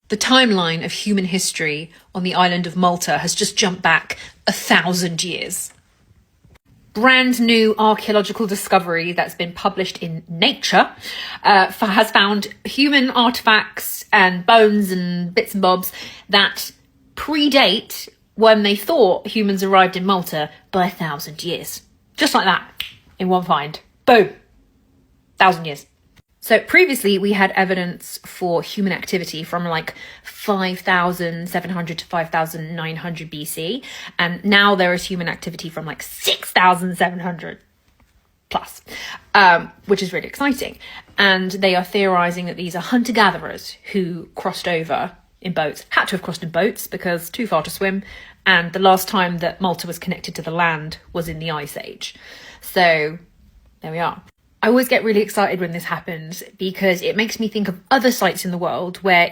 The timeline of human history on the island of Malta has just jumped back 1,000 years. Brand new archaeological discovery that's been published in Nature has found human artifacts and bones and bits and bobs that predate when they thought humans arrived in Malta by 1,000 years. Just like that, in one find. Boom. 1,000 years. So previously we had evidence for human activity from like 5,700 to 5,900 BC. And now there is human activity from like 6,700 plus, which is really exciting. And they are theorizing that these are hunter-gatherers who crossed over in boats, had to have crossed in boats because too far to swim. And the last time that Malta was connected to the land was in the Ice Age. So there we are. I always get really excited when this happens because it makes me think of other sites in the world where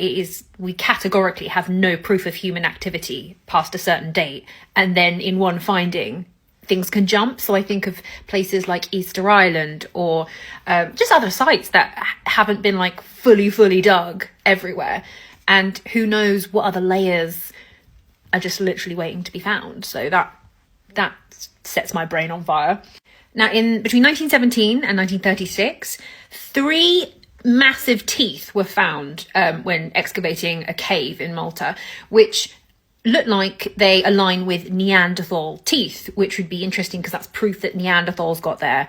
we categorically have no proof of human activity past a certain date. And then in one finding, things can jump. So I think of places like Easter Island or just other sites that haven't been like fully dug everywhere. And who knows what other layers are just literally waiting to be found. So that sets my brain on fire. Now, between 1917 and 1936, 3 massive teeth were found when excavating a cave in Malta, which look like they align with Neanderthal teeth, which would be interesting because that's proof that Neanderthals got there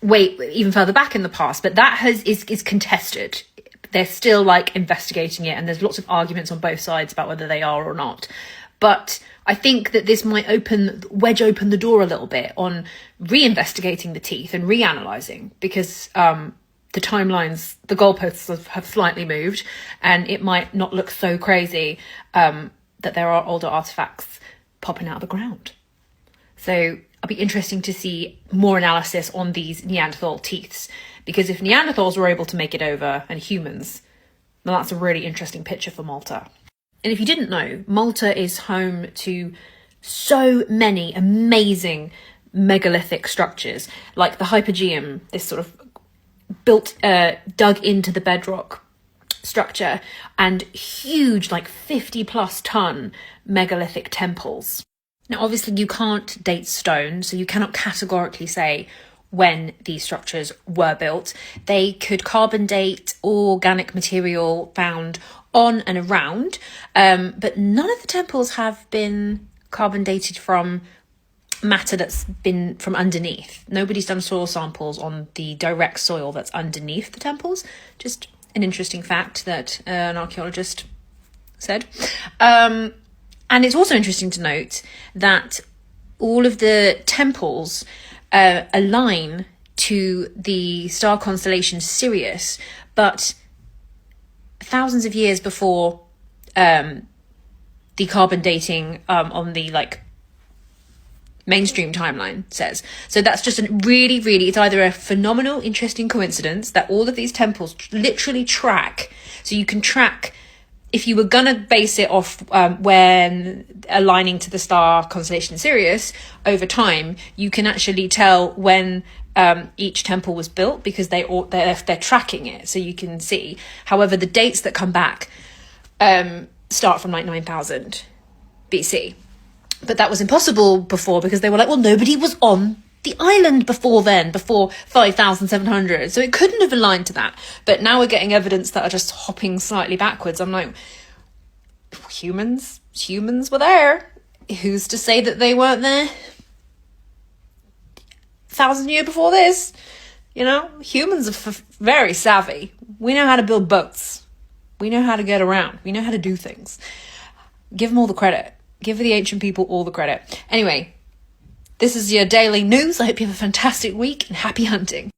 way even further back in the past. But that is contested. They're still like investigating it, and there's lots of arguments on both sides about whether they are or not. But I think that this might wedge open the door a little bit on reinvestigating the teeth and reanalyzing, because the goalposts have slightly moved, and it might not look so crazy that there are older artifacts popping out of the ground. So it'll be interesting to see more analysis on these Neanderthal teeths, because if Neanderthals were able to make it over and humans, then that's a really interesting picture for Malta. And if you didn't know, Malta is home to so many amazing megalithic structures, like the Hypogeum, this sort of dug into the bedrock structure, and huge, like 50 plus ton megalithic temples. Now, obviously you can't date stone, so you cannot categorically say when these structures were built. They could carbon date organic material found on and around, but none of the temples have been carbon dated from matter that's been from underneath. Nobody's done soil samples on the direct soil that's underneath the temples. Just an interesting fact that an archaeologist said. And it's also interesting to note that all of the temples align to the star constellation Sirius, but thousands of years before the carbon dating on the like mainstream timeline says. So that's just a really, it's either a phenomenal, interesting coincidence that all of these temples literally track. So you can track, if you were gonna base it off when aligning to the star constellation Sirius over time, you can actually tell when each temple was built, because they're tracking it, so you can see. However, the dates that come back start from like 9,000 BC. But that was impossible before, because they were like, well, nobody was on the island before 5,700. So it couldn't have aligned to that. But now we're getting evidence that are just hopping slightly backwards. I'm like, humans were there. Who's to say that they weren't there 1,000 years before this? You know, humans are very savvy. We know how to build boats. We know how to get around. We know how to do things. Give them all the credit. Give the ancient people all the credit. Anyway, this is your daily news. I hope you have a fantastic week and happy hunting.